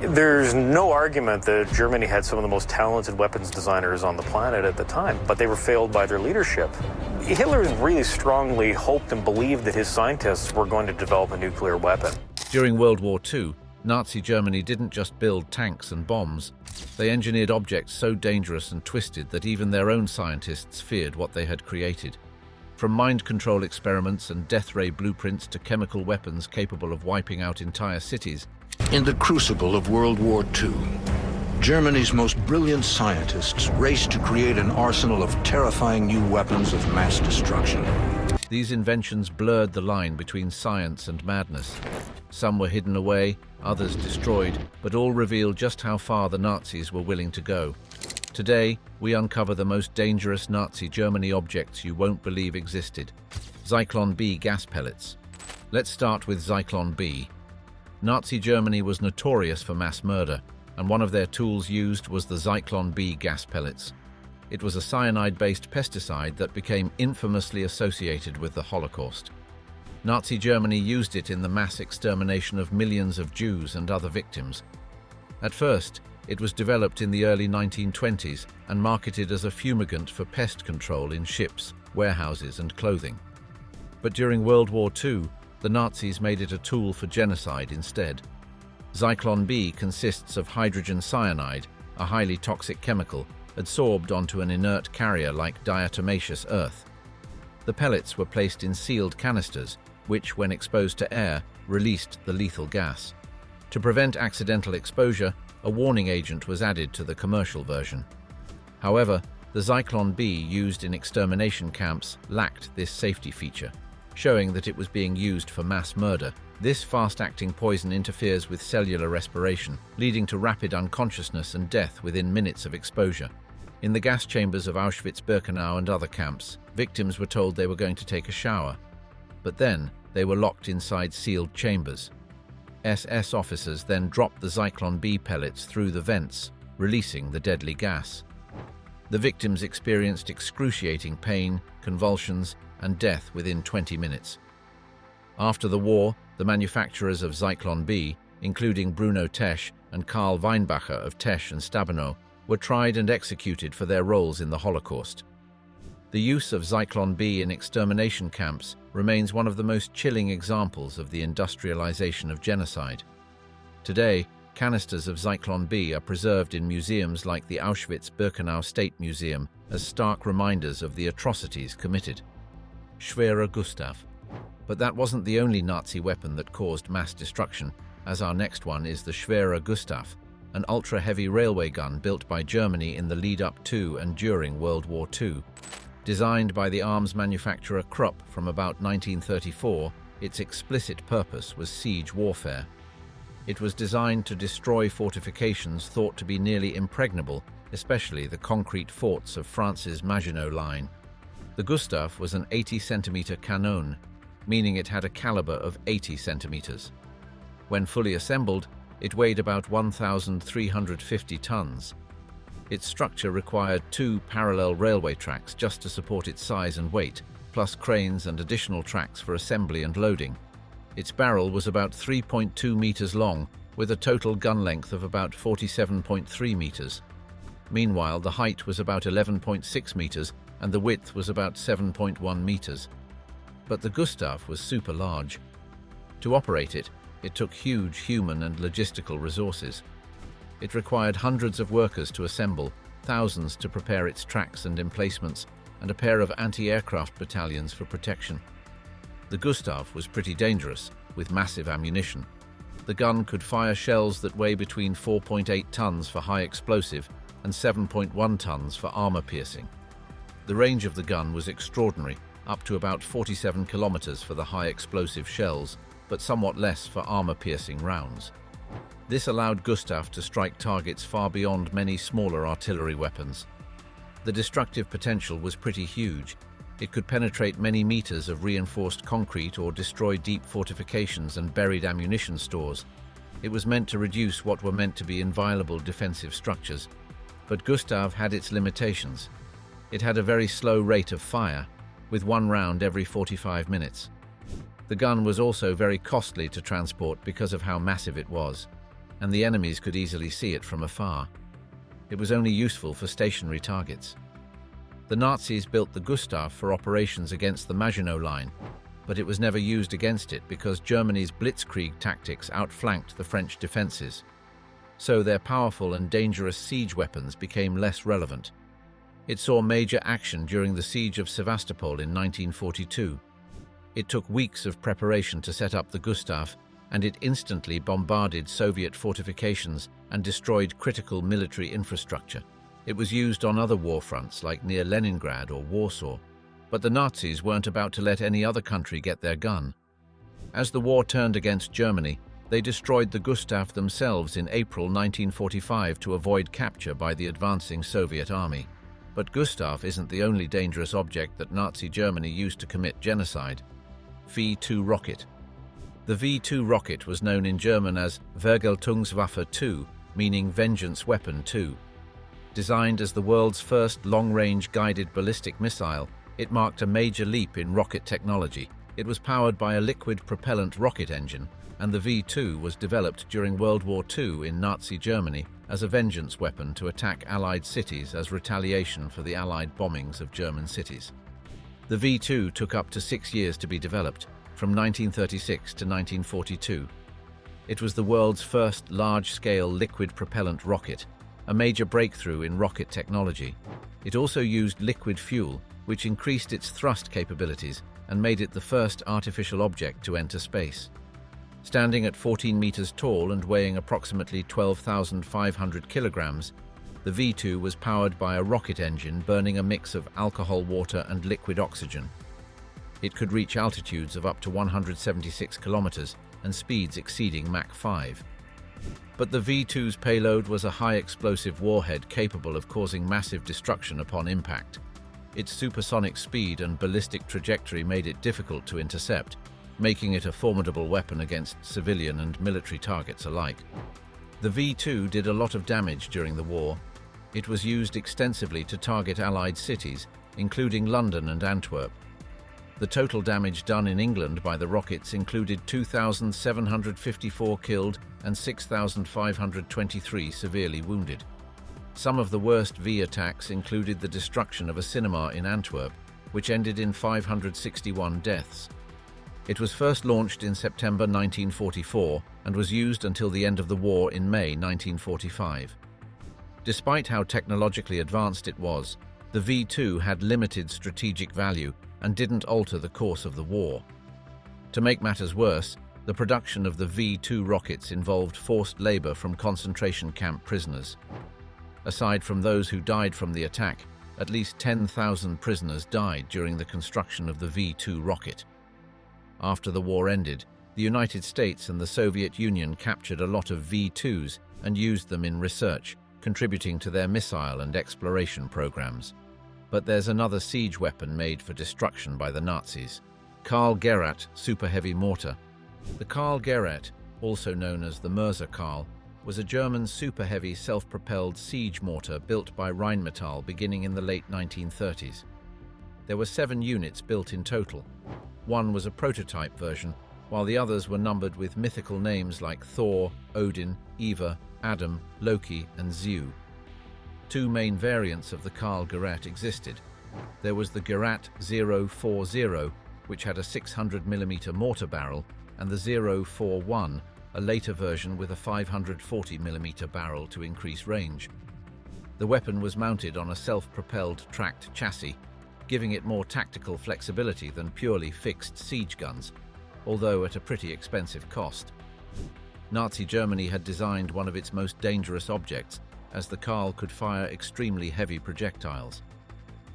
There's no argument that Germany had some of the most talented weapons designers on the planet at the time, but they were failed by their leadership. Hitler really strongly hoped and believed that his scientists were going to develop a nuclear weapon. During World War II, Nazi Germany didn't just build tanks and bombs. They engineered objects so dangerous and twisted that even their own scientists feared what they had created. From mind control experiments and death ray blueprints to chemical weapons capable of wiping out entire cities. In the crucible of World War II, Germany's most brilliant scientists raced to create an arsenal of terrifying new weapons of mass destruction. These inventions blurred the line between science and madness. Some were hidden away, others destroyed, but all revealed just how far the Nazis were willing to go. Today, we uncover the most dangerous Nazi Germany objects you won't believe existed. Zyklon B gas pellets. Let's start with Zyklon B. Nazi Germany was notorious for mass murder, and one of their tools used was the Zyklon B gas pellets. It was a cyanide-based pesticide that became infamously associated with the Holocaust. Nazi Germany used it in the mass extermination of millions of Jews and other victims. At first, it was developed in the early 1920s and marketed as a fumigant for pest control in ships, warehouses, and clothing. But during World War II, the Nazis made it a tool for genocide instead. Zyklon B consists of hydrogen cyanide, a highly toxic chemical, adsorbed onto an inert carrier like diatomaceous earth. The pellets were placed in sealed canisters, which, when exposed to air, released the lethal gas. To prevent accidental exposure, a warning agent was added to the commercial version. However, the Zyklon B used in extermination camps lacked this safety feature, showing that it was being used for mass murder. This fast-acting poison interferes with cellular respiration, leading to rapid unconsciousness and death within minutes of exposure. In the gas chambers of Auschwitz-Birkenau and other camps, victims were told they were going to take a shower. But then, they were locked inside sealed chambers. SS officers then dropped the Zyklon B pellets through the vents, releasing the deadly gas. The victims experienced excruciating pain, convulsions, and death within 20 minutes. After the war, the manufacturers of Zyklon B, including Bruno Tesch and Karl Weinbacher of Tesch and Stabenow, were tried and executed for their roles in the Holocaust. The use of Zyklon B in extermination camps remains one of the most chilling examples of the industrialization of genocide. Today, canisters of Zyklon B are preserved in museums like the Auschwitz-Birkenau State Museum as stark reminders of the atrocities committed. Schwerer Gustav. But that wasn't the only Nazi weapon that caused mass destruction, as our next one is the Schwerer Gustav, an ultra-heavy railway gun built by Germany in the lead-up to and during World War II. Designed by the arms manufacturer Krupp from about 1934, its explicit purpose was siege warfare. It was designed to destroy fortifications thought to be nearly impregnable, especially the concrete forts of France's Maginot Line. The Gustav was an 80-centimeter canon, meaning it had a caliber of 80 centimeters. When fully assembled, it weighed about 1,350 tons. Its structure required 2 parallel railway tracks just to support its size and weight, plus cranes and additional tracks for assembly and loading. Its barrel was about 3.2 meters long, with a total gun length of about 47.3 meters. Meanwhile, the height was about 11.6 meters and the width was about 7.1 meters. But the Gustav was super large. To operate it, it took huge human and logistical resources. It required hundreds of workers to assemble, thousands to prepare its tracks and emplacements, and a pair of anti-aircraft battalions for protection. The Gustav was pretty dangerous, with massive ammunition. The gun could fire shells that weigh between 4.8 tons for high explosive and 7.1 tons for armor piercing. The range of the gun was extraordinary, up to about 47 kilometers for the high explosive shells, but somewhat less for armor-piercing rounds. This allowed Gustav to strike targets far beyond many smaller artillery weapons. The destructive potential was pretty huge. It could penetrate many meters of reinforced concrete or destroy deep fortifications and buried ammunition stores. It was meant to reduce what were meant to be inviolable defensive structures. But Gustav had its limitations. It had a very slow rate of fire, with 1 round every 45 minutes. The gun was also very costly to transport because of how massive it was. and the enemies could easily see it from afar. It was only useful for stationary targets. The Nazis built the Gustav for operations against the Maginot Line, but it was never used against it because Germany's blitzkrieg tactics outflanked the French defenses. So their powerful and dangerous siege weapons became less relevant. It saw major action during the siege of Sevastopol in 1942. It took weeks of preparation to set up the Gustav, and it instantly bombarded Soviet fortifications and destroyed critical military infrastructure. It was used on other war fronts like near Leningrad or Warsaw, but the Nazis weren't about to let any other country get their gun. As the war turned against Germany, they destroyed the Gustav themselves in April 1945 to avoid capture by the advancing Soviet army. But Gustav isn't the only dangerous object that Nazi Germany used to commit genocide. V-2 rocket. The V-2 rocket was known in German as Vergeltungswaffe II, meaning Vengeance Weapon 2. Designed as the world's first long-range guided ballistic missile, it marked a major leap in rocket technology. It was powered by a liquid propellant rocket engine, and the V-2 was developed during World War II in Nazi Germany as a vengeance weapon to attack Allied cities as retaliation for the Allied bombings of German cities. The V-2 took up to 6 years to be developed, from 1936 to 1942. It was the world's first large-scale liquid propellant rocket, a major breakthrough in rocket technology. It also used liquid fuel, which increased its thrust capabilities and made it the first artificial object to enter space. Standing at 14 meters tall and weighing approximately 12,500 kilograms, the V-2 was powered by a rocket engine burning a mix of alcohol water and liquid oxygen. It could reach altitudes of up to 176 kilometers and speeds exceeding Mach 5. But the V-2's payload was a high-explosive warhead capable of causing massive destruction upon impact. Its supersonic speed and ballistic trajectory made it difficult to intercept, making it a formidable weapon against civilian and military targets alike. The V-2 did a lot of damage during the war. It was used extensively to target Allied cities, including London and Antwerp. The total damage done in England by the rockets included 2,754 killed and 6,523 severely wounded. Some of the worst V attacks included the destruction of a cinema in Antwerp, which ended in 561 deaths. It was first launched in September 1944 and was used until the end of the war in May 1945. Despite how technologically advanced it was, the V-2 had limited strategic value and didn't alter the course of the war. To make matters worse, the production of the V-2 rockets involved forced labor from concentration camp prisoners. Aside from those who died from the attack, at least 10,000 prisoners died during the construction of the V-2 rocket. After the war ended, the United States and the Soviet Union captured a lot of V-2s and used them in research, contributing to their missile and exploration programs. But there's another siege weapon made for destruction by the Nazis: Karl Gerät super heavy mortar. The Karl Gerät, also known as the Mörser Karl, was a German super heavy self-propelled siege mortar built by Rheinmetall beginning in the late 1930s. There were 7 units built in total. One was a prototype version, while the others were numbered with mythical names like Thor, Odin, Eva, Adam, Loki, and Zeus. 2 main variants of the Karl Gerät existed. There was the Gerät 040, which had a 600mm mortar barrel, and the 041, a later version with a 540mm barrel to increase range. The weapon was mounted on a self-propelled tracked chassis, giving it more tactical flexibility than purely fixed siege guns, although at a pretty expensive cost. Nazi Germany had designed one of its most dangerous objects, as the Karl could fire extremely heavy projectiles.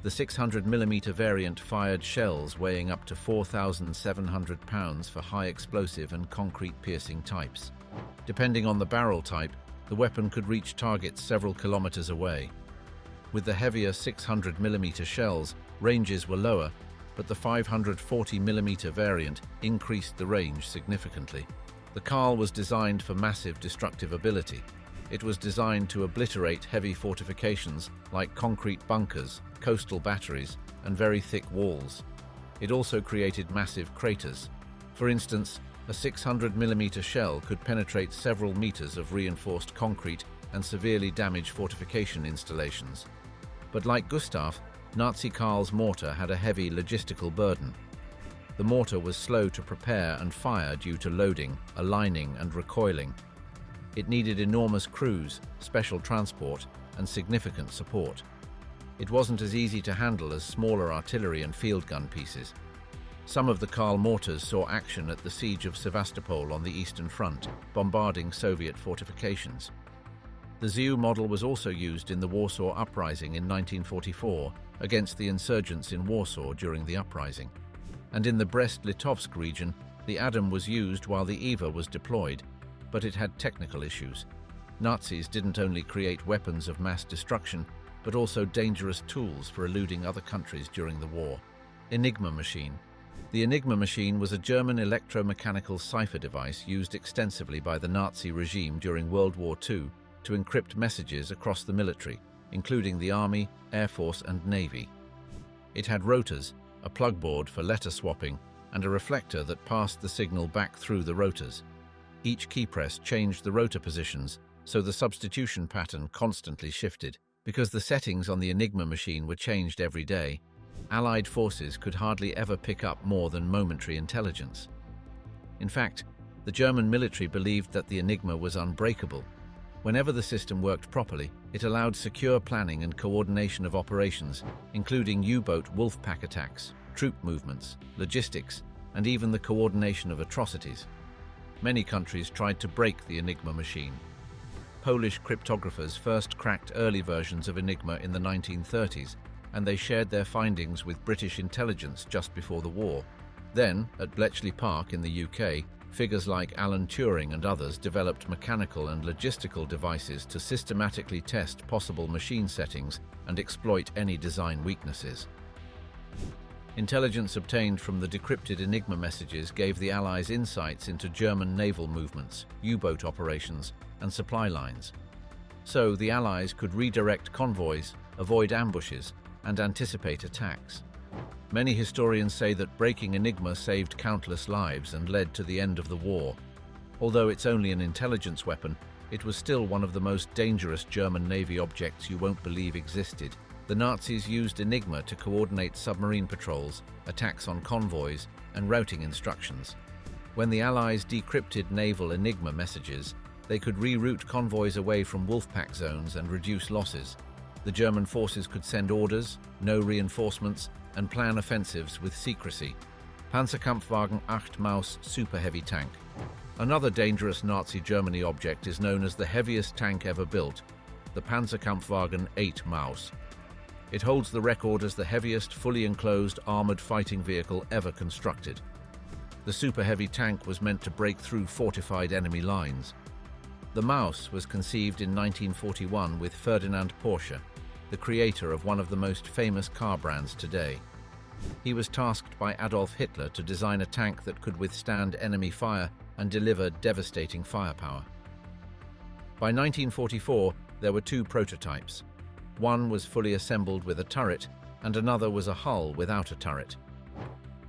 The 600mm variant fired shells weighing up to 4,700 pounds for high explosive and concrete piercing types. Depending on the barrel type, the weapon could reach targets several kilometers away. With the heavier 600mm shells, ranges were lower, but the 540mm variant increased the range significantly. The Karl was designed for massive destructive ability. It was designed to obliterate heavy fortifications like concrete bunkers, coastal batteries, and very thick walls. It also created massive craters. For instance, A 600mm shell could penetrate several meters of reinforced concrete and severely damage fortification installations. But like Gustav, Nazi Karl's mortar had a heavy logistical burden. The mortar was slow to prepare and fire due to loading, aligning, and recoiling. It needed enormous crews, special transport, and significant support. It wasn't as easy to handle as smaller artillery and field gun pieces. Some of the Karl mortars saw action at the siege of Sevastopol on the Eastern Front, bombarding Soviet fortifications. The ZU model was also used in the Warsaw Uprising in 1944 against the insurgents in Warsaw during the uprising. And in the Brest-Litovsk region, the Adam was used while the Eva was deployed, but it had technical issues. Nazis didn't only create weapons of mass destruction, but also dangerous tools for eluding other countries during the war. Enigma machine. The Enigma machine was a German electromechanical cipher device used extensively by the Nazi regime during World War II to encrypt messages across the military, including the Army, Air Force, and Navy. It had rotors, a plug board for letter swapping, and a reflector that passed the signal back through the rotors. Each key press changed the rotor positions, so the substitution pattern constantly shifted. Because the settings on the Enigma machine were changed every day, Allied forces could hardly ever pick up more than momentary intelligence. In fact, the German military believed that the Enigma was unbreakable. Whenever the system worked properly, it allowed secure planning and coordination of operations, including U-boat Wolfpack attacks, troop movements, logistics, and even the coordination of atrocities. Many countries tried to break the Enigma machine. Polish cryptographers first cracked early versions of Enigma in the 1930s, and they shared their findings with British intelligence just before the war. Then, at Bletchley Park in the UK, figures like Alan Turing and others developed mechanical and logistical devices to systematically test possible machine settings and exploit any design weaknesses. Intelligence obtained from the decrypted Enigma messages gave the Allies insights into German naval movements, U-boat operations, and supply lines. So the Allies could redirect convoys, avoid ambushes, and anticipate attacks. Many historians say that breaking Enigma saved countless lives and led to the end of the war. Although it's only an intelligence weapon, it was still one of the most dangerous German Navy objects you won't believe existed. The Nazis used Enigma to coordinate submarine patrols, attacks on convoys, and routing instructions. When the Allies decrypted naval Enigma messages, they could reroute convoys away from Wolfpack zones and reduce losses. The German forces could send orders, know reinforcements, and plan offensives with secrecy. Panzerkampfwagen 8 Maus Super Heavy Tank. Another dangerous Nazi Germany object is known as the heaviest tank ever built, the Panzerkampfwagen 8 Maus. It holds the record as the heaviest fully enclosed armored fighting vehicle ever constructed. The super heavy tank was meant to break through fortified enemy lines. The Maus was conceived in 1941 with Ferdinand Porsche, the creator of one of the most famous car brands today. He was tasked by Adolf Hitler to design a tank that could withstand enemy fire and deliver devastating firepower. By 1944, there were two prototypes. One was fully assembled with a turret, and another was a hull without a turret.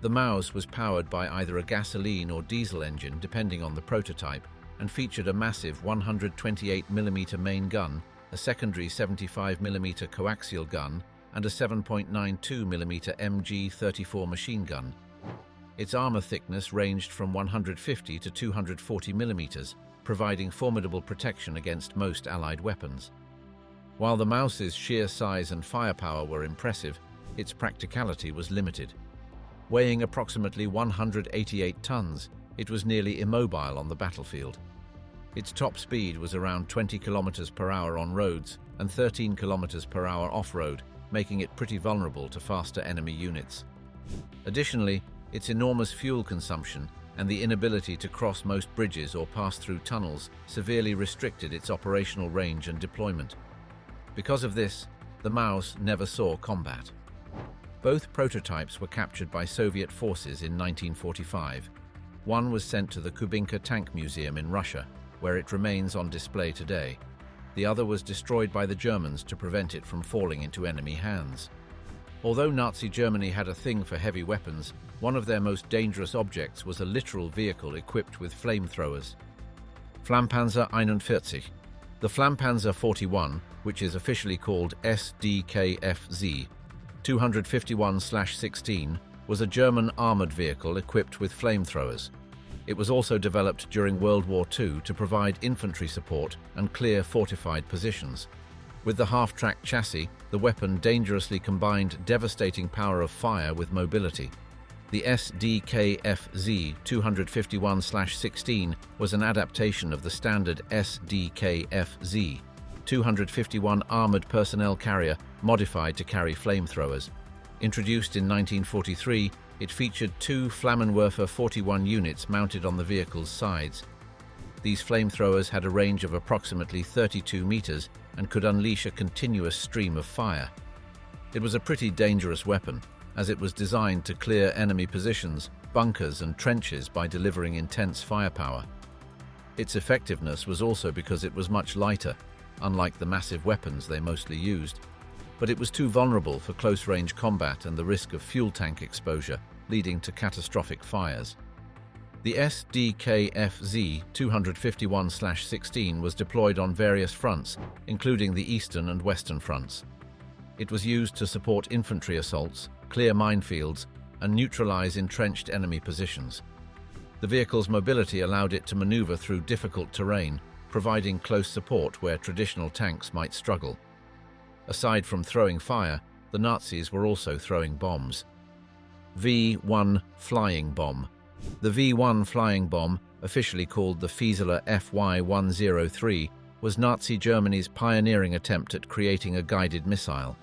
The Maus was powered by either a gasoline or diesel engine, depending on the prototype, and featured a massive 128mm main gun, a secondary 75mm coaxial gun, and a 7.92mm MG-34 machine gun. Its armor thickness ranged from 150 to 240mm, providing formidable protection against most Allied weapons. While the Maus's sheer size and firepower were impressive, its practicality was limited. Weighing approximately 188 tons, it was nearly immobile on the battlefield. Its top speed was around 20 km per hour on roads and 13 km per hour off-road, making it pretty vulnerable to faster enemy units. Additionally, its enormous fuel consumption and the inability to cross most bridges or pass through tunnels severely restricted its operational range and deployment. Because of this, the Maus never saw combat. Both prototypes were captured by Soviet forces in 1945. One was sent to the Kubinka Tank Museum in Russia, where it remains on display today. The other was destroyed by the Germans to prevent it from falling into enemy hands. Although Nazi Germany had a thing for heavy weapons, one of their most dangerous objects was a literal vehicle equipped with flamethrowers. Flammpanzer 41. The Flammpanzer 41, which is officially called SDKFZ 251/16, was a German armored vehicle equipped with flamethrowers. It was also developed during World War II to provide infantry support and clear fortified positions. With the half-track chassis, the weapon dangerously combined devastating power of fire with mobility. The SDKFZ 251/16 was an adaptation of the standard SDKFZ 251 armored personnel carrier modified to carry flamethrowers. Introduced in 1943, it featured two Flammenwerfer 41 units mounted on the vehicle's sides. These flamethrowers had a range of approximately 32 meters and could unleash a continuous stream of fire. It was a pretty dangerous weapon, as it was designed to clear enemy positions, bunkers and trenches by delivering intense firepower. Its effectiveness was also because it was much lighter, unlike the massive weapons they mostly used, but it was too vulnerable for close-range combat and the risk of fuel tank exposure, leading to catastrophic fires. The SDKFZ 251/16 was deployed on various fronts, including the Eastern and Western fronts. It was used to support infantry assaults, clear minefields, and neutralize entrenched enemy positions. The vehicle's mobility allowed it to maneuver through difficult terrain, providing close support where traditional tanks might struggle. Aside from throwing fire, the Nazis were also throwing bombs. V-1 flying bomb. The V-1 flying bomb, officially called the Fieseler FY-103, was Nazi Germany's pioneering attempt at creating a guided missile.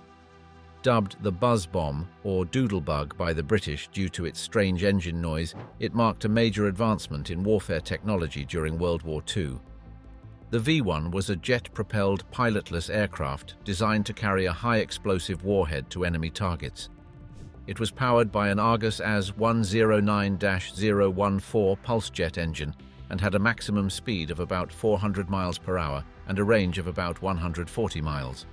Dubbed the buzz bomb, or doodlebug by the British due to its strange engine noise, it marked a major advancement in warfare technology during World War II. The V-1 was a jet-propelled, pilotless aircraft designed to carry a high-explosive warhead to enemy targets. It was powered by an Argus AS-109-014 pulse jet engine and had a maximum speed of about 400 miles per hour and a range of about 140 miles.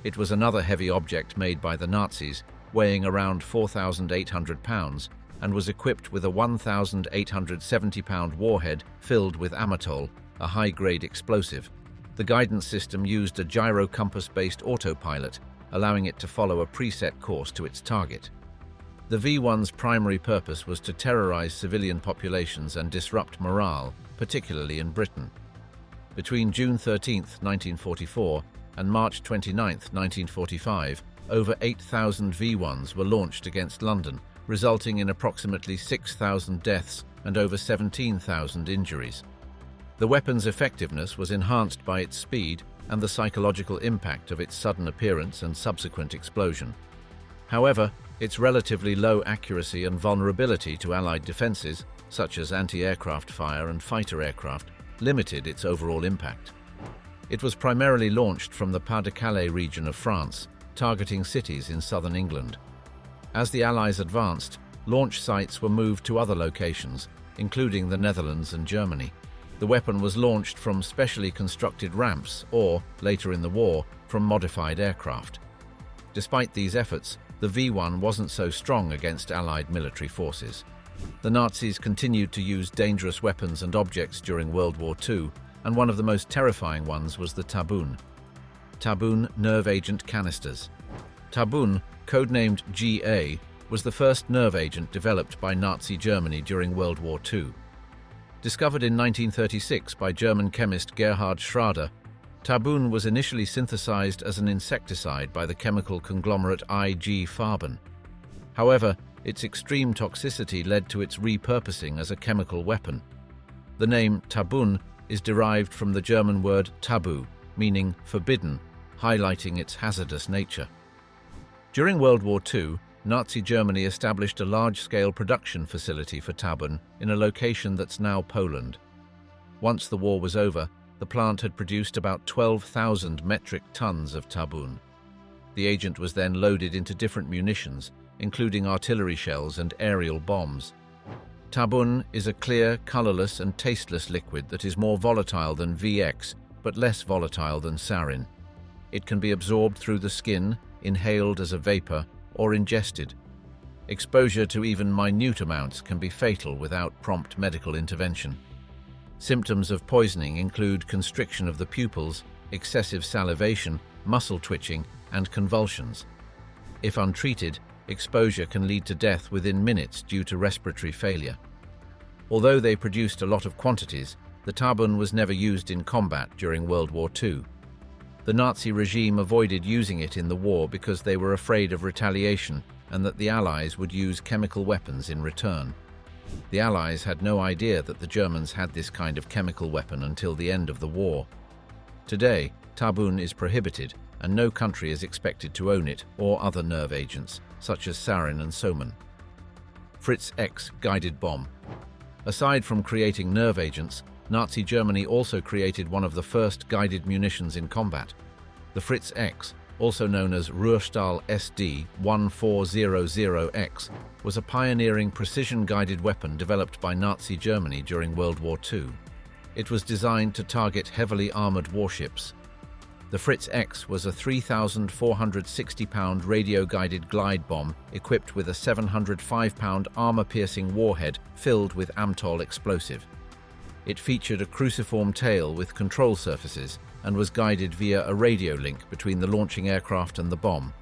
It was another heavy object made by the Nazis, weighing around 4,800 pounds, and was equipped with a 1,870-pound warhead filled with amatol, a high-grade explosive. The guidance system used a gyro compass-based autopilot, allowing it to follow a preset course to its target. The V-1's primary purpose was to terrorize civilian populations and disrupt morale, particularly in Britain. Between June 13, 1944, and March 29, 1945, over 8,000 V-1s were launched against London, resulting in approximately 6,000 deaths and over 17,000 injuries. The weapon's effectiveness was enhanced by its speed and the psychological impact of its sudden appearance and subsequent explosion. However, its relatively low accuracy and vulnerability to Allied defenses, such as anti-aircraft fire and fighter aircraft, limited its overall impact. It was primarily launched from the Pas-de-Calais region of France, targeting cities in southern England. As the Allies advanced, launch sites were moved to other locations, including the Netherlands and Germany. The weapon was launched from specially constructed ramps or, later in the war, from modified aircraft. Despite these efforts, the V-1 wasn't so strong against Allied military forces. The Nazis continued to use dangerous weapons and objects during World War II, and one of the most terrifying ones was the Tabun. Tabun nerve agent canisters. Tabun, codenamed GA, was the first nerve agent developed by Nazi Germany during World War II. Discovered in 1936 by German chemist Gerhard Schrader, Tabun was initially synthesized as an insecticide by the chemical conglomerate IG Farben. However, its extreme toxicity led to its repurposing as a chemical weapon. The name Tabun is derived from the German word tabu, meaning forbidden, highlighting its hazardous nature. During World War II, Nazi Germany established a large-scale production facility for Tabun in a location that's now Poland. Once the war was over, the plant had produced about 12,000 metric tons of Tabun. The agent was then loaded into different munitions, including artillery shells and aerial bombs. Tabun is a clear, colorless and tasteless liquid that is more volatile than VX, but less volatile than sarin. It can be absorbed through the skin, inhaled as a vapor, or ingested. Exposure to even minute amounts can be fatal without prompt medical intervention. Symptoms of poisoning include constriction of the pupils, excessive salivation, muscle twitching, and convulsions. If untreated, exposure can lead to death within minutes due to respiratory failure. Although they produced a lot of quantities, the tabun was never used in combat during World War II. The Nazi regime avoided using it in the war because they were afraid of retaliation and that the Allies would use chemical weapons in return. The Allies had no idea that the Germans had this kind of chemical weapon until the end of the war. Today, tabun is prohibited, and no country is expected to own it or other nerve agents, such as sarin and soman. Fritz X guided bomb. Aside from creating nerve agents, Nazi Germany also created one of the first guided munitions in combat. The Fritz X, also known as Ruhrstahl SD 1400X, was a pioneering precision-guided weapon developed by Nazi Germany during World War II. It was designed to target heavily armored warships. The Fritz X was a 3,460-pound radio-guided glide bomb equipped with a 705-pound armor-piercing warhead filled with Amtol explosive. It featured a cruciform tail with control surfaces and was guided via a radio link between the launching aircraft and the bomb.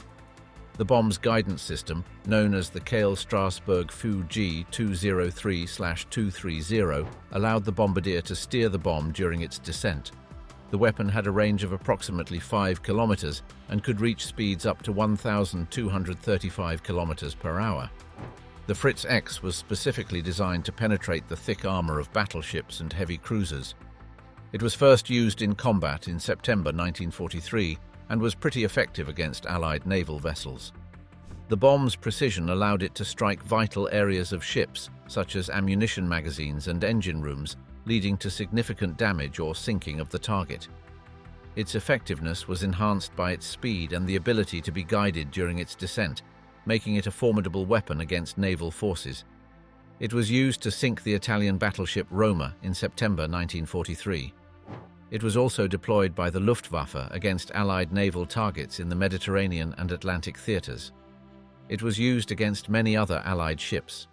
The bomb's guidance system, known as the Kael Strasbourg Fu G203/230, allowed the bombardier to steer the bomb during its descent. The weapon had a range of approximately 5 kilometers and could reach speeds up to 1,235 kilometers per hour. The Fritz X was specifically designed to penetrate the thick armor of battleships and heavy cruisers. It was first used in combat in September 1943 and was pretty effective against Allied naval vessels. The bomb's precision allowed it to strike vital areas of ships, such as ammunition magazines and engine rooms, leading to significant damage or sinking of the target. Its effectiveness was enhanced by its speed and the ability to be guided during its descent, making it a formidable weapon against naval forces. It was used to sink the Italian battleship Roma in September 1943. It was also deployed by the Luftwaffe against Allied naval targets in the Mediterranean and Atlantic theaters. It was used against many other Allied ships,